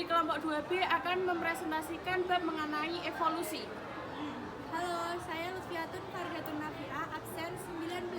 kelompok 2B akan mempresentasikan bab mengenai evolusi. Halo, saya Lutfiatun Fargatun Nafi'ah, absen 19.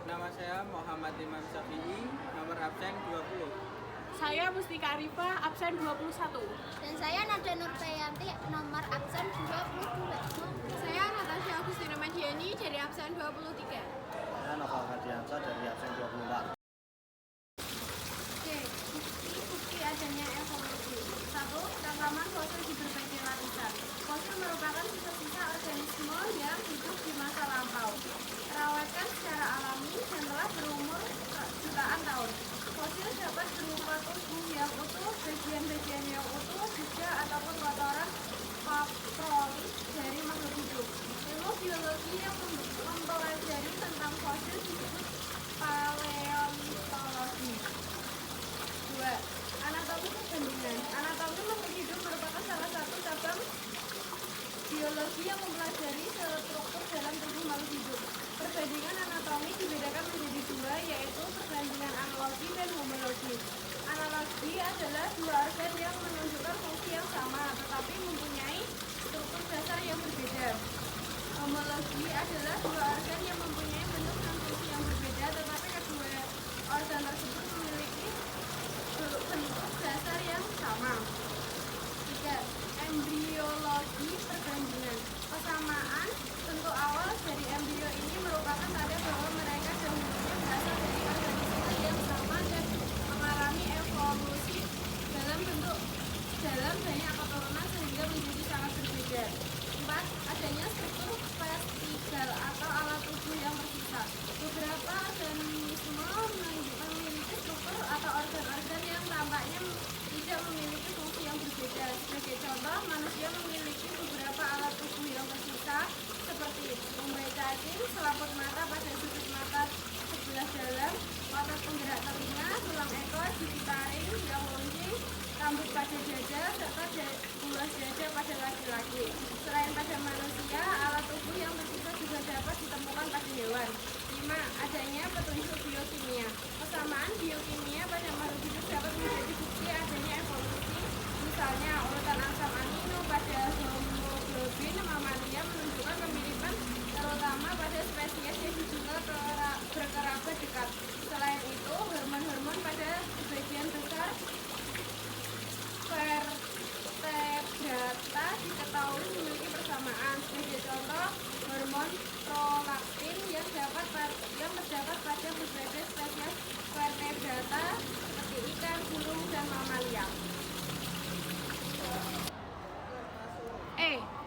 Nama saya Muhammad Imam Syafi'i, nomor absen 20. Saya Mustika Arifah, absen 21. Dan saya Nada Nurtayanti, nomor absen 22. Saya Natasha Agustina Madiani dari absen 23. Saya Noval Hadiansyah dari absen 24. Oke, bukti adanya evolusi. 1. Rekaman fosil di berbagai lapisan. Fosil merupakan sisa-sisa organisme yang hidup di masa lampau, terawetkan secara alami dan telah berumur jutaan tahun. Fosil dapat berupa tubuh yang utuh, bagian-bagian yang utuh, juga ataupun kotoran paprolit dari makhluk hidup. Ilmu biologi yang mempelajari tentang fosil disebut paleontologi. 2. Anatomi perbandingan. Anatomi makhluk hidup merupakan salah satu cabang biologi yang mempelajari struktur dalam tubuh makhluk hidup. Perbandingan anatomi dibedakan menjadi dua, yaitu perbandingan analogi dan homologi. Analogi adalah dua organ yang menunjukkan fungsi yang sama, tetapi mempunyai struktur dasar yang berbeda. Homologi adalah dua organ yang mempunyai bentuk dan fungsi yang berbeda, tetapi kedua organ tersebut memiliki bentuk dasar yang sama. 3. Embriologi perbandingan. Persamaan bentuk awal dari embrio ini merupakan tanda bahwa mereka dahulunya berasal dari organisme yang sama dan mengalami evolusi dalam banyak keturunan sehingga menjadi sangat berbeda. 4. Adanya struktur vestigal atau alat tubuh yang tersisa. Beberapa organisme memiliki struktur atau organ-organ yang tampaknya tidak memiliki fungsi yang berbeda. Sebagai contoh, manusia memiliki beberapa alat tubuh yang tersisa seperti umbai cacing, selaput mata pada sudut mata sebelah dalam, otot penggerak telinga, tulang ekor, gigi taring yang runcing, rambut pada dada, serta buah dada pada laki-laki. Selain pada manusia, alat tubuh yang tersisa juga dapat ditemukan pada hewan. 5. Adanya petunjuk biokimia. Persamaan biokimia pada makhluk hidup dapat menjadi bukti adanya evolusi. Misalnya, urutan asam amino pada hemoglobin mamalia menunjukkan kemiripan terutama pada spesies yang diduga berkerabat dekat. Selain itu, hormon-hormon pada sebagian besar vertebrata diketahui memiliki persamaan. Sebagai contoh, hormon prolaktin yang terdapat pada berbagai spesies vertebrata seperti ikan, burung, dan mamalia.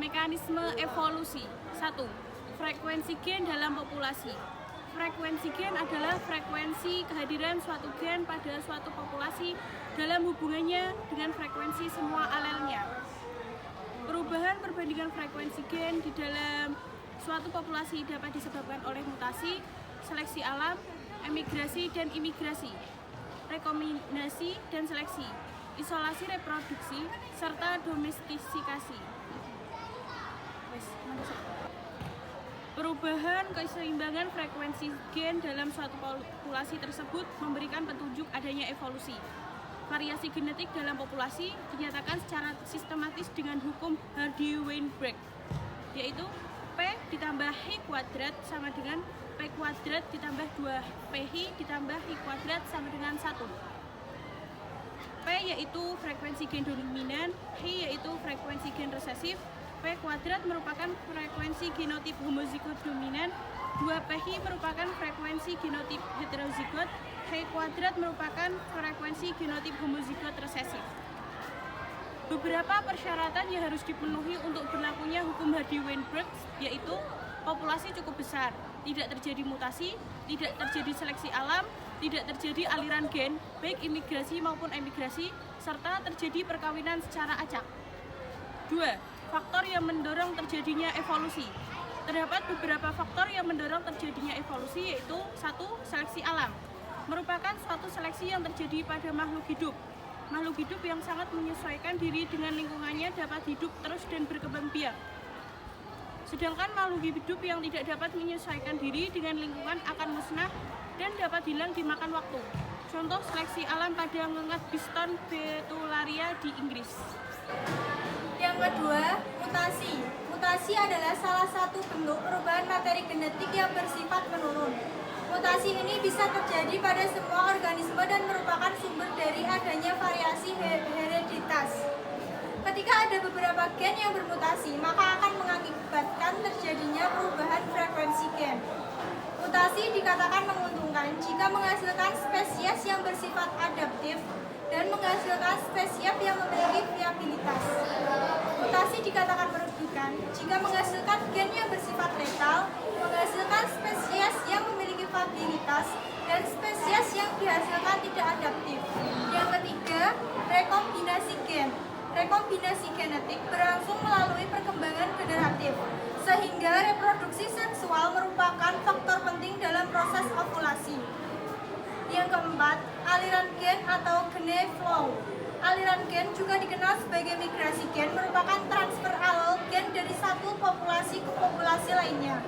Mekanisme evolusi. 1. Frekuensi gen dalam populasi. Frekuensi gen adalah frekuensi kehadiran suatu gen pada suatu populasi dalam hubungannya dengan frekuensi semua alelnya. Perubahan perbandingan frekuensi gen di dalam suatu populasi dapat disebabkan oleh mutasi, seleksi alam, emigrasi dan imigrasi, rekombinasi dan seleksi, isolasi reproduksi, serta domestikasi. Perubahan keseimbangan frekuensi gen dalam suatu populasi tersebut memberikan petunjuk adanya evolusi. Variasi genetik dalam populasi dinyatakan secara sistematis dengan hukum Hardy-Weinberg, yaitu P ditambah H kuadrat sama dengan P kuadrat ditambah 2PH ditambah H kuadrat sama dengan 1. P yaitu frekuensi gen dominan, H yaitu frekuensi gen resesif, P kuadrat merupakan frekuensi genotip homozigot dominan, 2PH merupakan frekuensi genotip heterozigot, H kuadrat merupakan frekuensi genotip homozigot resesif. Beberapa persyaratan yang harus dipenuhi untuk berlakunya hukum Hardy-Weinberg yaitu populasi cukup besar, tidak terjadi mutasi, tidak terjadi seleksi alam, tidak terjadi aliran gen, baik imigrasi maupun emigrasi, serta terjadi perkawinan secara acak. 2. Faktor yang mendorong terjadinya evolusi. Terdapat beberapa faktor yang mendorong terjadinya evolusi yaitu 1. Seleksi alam. Merupakan suatu seleksi yang terjadi pada makhluk hidup. Makhluk hidup yang sangat menyesuaikan diri dengan lingkungannya dapat hidup terus dan berkembang biak. Sedangkan makhluk hidup yang tidak dapat menyesuaikan diri dengan lingkungan akan musnah dan dapat hilang dimakan waktu. Contoh seleksi alam pada ngengat Biston betularia di Inggris. Yang kedua, mutasi. Mutasi adalah salah satu bentuk perubahan materi genetik yang bersifat menurun. Mutasi ini bisa terjadi pada semua organisme dan merupakan sumber dari adanya variasi hereditas. Ketika ada beberapa gen yang bermutasi, maka akan mengakibatkan terjadinya perubahan frekuensi gen. Mutasi dikatakan menguntungkan jika menghasilkan spesies yang bersifat adaptif dan menghasilkan spesies yang memiliki viabilitas. Mutasi dikatakan merugikan jika menghasilkan gen yang bersifat letal, menghasilkan spesies yang memiliki viabilitas, dan spesies yang dihasilkan tidak adaptif. Yang ketiga, rekombinasi gen. Rekombinasi genetik berlangsung melalui perkembangan generatif, sehingga reproduksi seksual merupakan faktor penting dalam proses ovulasi. Yang keempat, aliran gen atau gene flow. Aliran gen juga dikenal sebagai migrasi gen, merupakan transfer alel gen dari satu populasi ke populasi lainnya.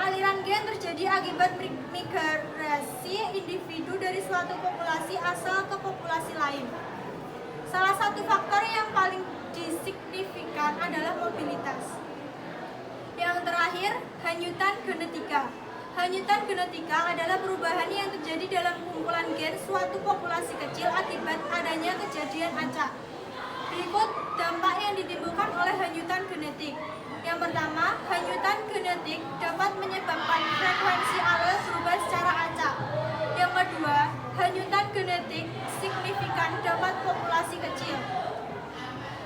Aliran gen terjadi akibat migrasi individu dari suatu populasi asal ke populasi lain. Salah satu faktor yang paling signifikan adalah mobilitas. Yang terakhir, hanyutan genetika. Hanyutan genetika adalah perubahan yang terjadi dalam kumpulan gen suatu populasi kecil akibat adanya kejadian acak. Berikut dampak yang ditimbulkan oleh hanyutan genetik. Yang pertama, hanyutan genetik dapat menyebabkan frekuensi alel berubah secara acak. Yang kedua, hanyutan genetik signifikan dapat populasi kecil.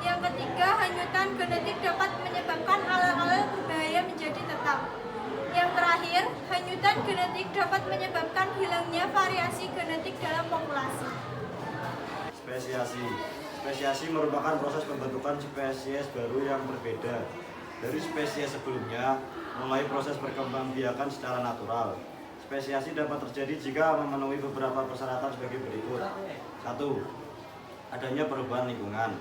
Yang ketiga, hanyutan genetik dapat menyebabkan alel-alel berbahaya menjadi tetap. Yang terakhir, hanyutan genetik dapat menyebabkan hilangnya variasi genetik dalam populasi. Spesiasi. Spesiasi merupakan proses pembentukan spesies baru yang berbeda dari spesies sebelumnya mulai proses perkembangbiakan secara natural. Spesiasi dapat terjadi jika memenuhi beberapa persyaratan sebagai berikut. 1. Adanya perubahan lingkungan.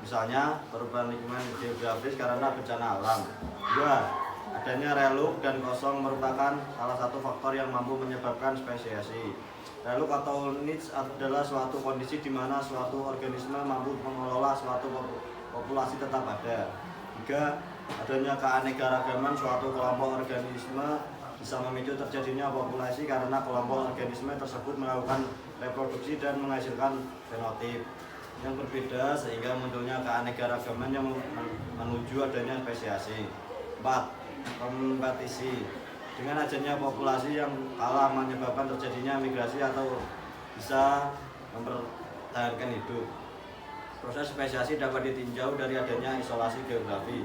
Misalnya, perubahan lingkungan geografis karena bencana alam. 2. Adanya reluk dan kosong merupakan salah satu faktor yang mampu menyebabkan spesiasi. Reluk atau niche adalah suatu kondisi di mana suatu organisme mampu mengelola suatu populasi tetap ada. 3. Adanya keanekaragaman suatu kelompok organisme bisa memicu terjadinya populasi karena kelompok organisme tersebut melakukan reproduksi dan menghasilkan fenotip yang berbeda sehingga munculnya keanekaragaman yang menuju adanya spesiasi. 4. Kompetisi. Dengan adanya populasi yang kalah menyebabkan terjadinya migrasi atau bisa mempertahankan hidup. Proses spesiasi dapat ditinjau dari adanya isolasi geografi,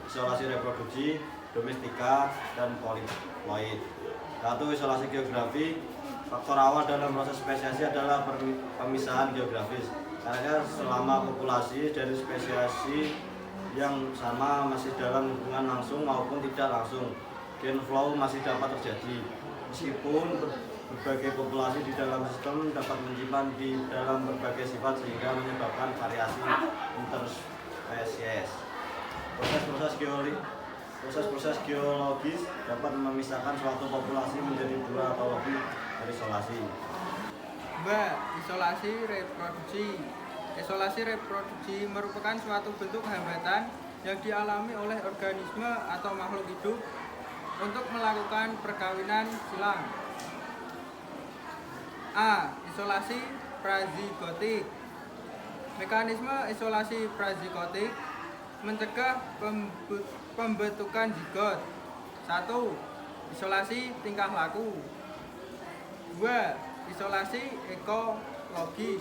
isolasi reproduksi, domestika, dan poliploid. 1. Isolasi geografi. Faktor awal dalam proses spesiasi adalah pemisahan geografis. Karena selama populasi dari spesiasi yang sama masih dalam hubungan langsung maupun tidak langsung, gen flow masih dapat terjadi. Meskipun berbagai populasi di dalam sistem dapat menyimpan di dalam berbagai sifat sehingga menyebabkan variasi interspesies. Proses-proses geologis dapat memisahkan suatu populasi menjadi dua atau lebih dari isolasi. 2. Isolasi reproduksi. Isolasi reproduksi merupakan suatu bentuk hambatan yang dialami oleh organisme atau makhluk hidup untuk melakukan perkawinan silang. A. Isolasi prazigotik. Mekanisme isolasi prazigotik mencegah pembentukan zigot. 1. Isolasi tingkah laku. 2. Isolasi ekologis.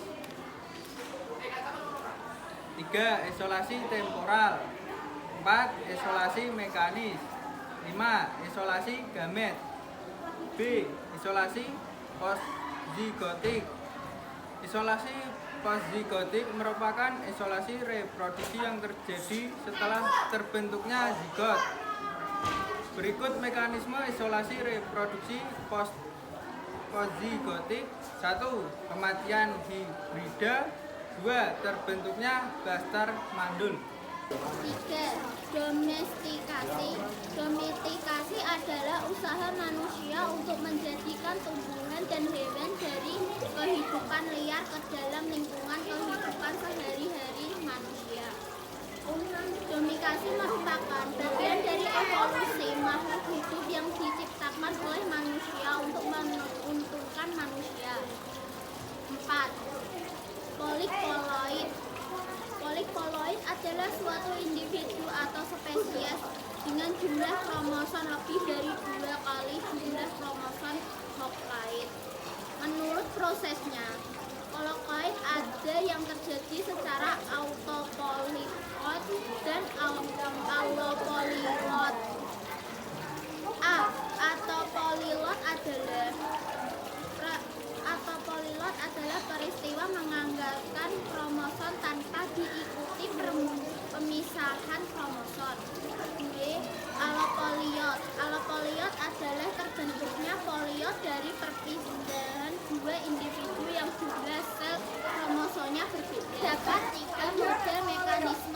3. Isolasi temporal. 4. Isolasi mekanis. 5. Isolasi gamet. B. Isolasi postzigotik. Isolasi postzigotik merupakan isolasi reproduksi yang terjadi setelah terbentuknya zigot. Berikut mekanisme isolasi reproduksi postzigotik. 1. Kematian hibrida. 2. Terbentuknya blaster mandul. 3. Domestikasi. Domestikasi adalah usaha manusia untuk menjadikan tumbuhan dan hewan dari kehidupan liar ke dalam lingkungan kehidupan sehari-hari manusia. Domestikasi merupakan bagian dari evolusi makhluk hidup yang diciptakan oleh manusia untuk menguntungkan manusia. 4. Polikoloid. Polikoloid adalah suatu individu atau spesies dengan jumlah kromosom lebih dari 2 kali jumlah kromosom nukleoid. Menurut prosesnya, polikoloid ada yang terjadi secara autopolilot dan allopolilot. Autopolilot adalah peristiwa menganggarkan kromosom tanpa diikuti pemisahan kromosom. B. Allopoliot adalah terbentuknya poliot dari perpindahan dua individu yang jumlah sel kromosomnya berbeda. Dapat 3 model mekanisme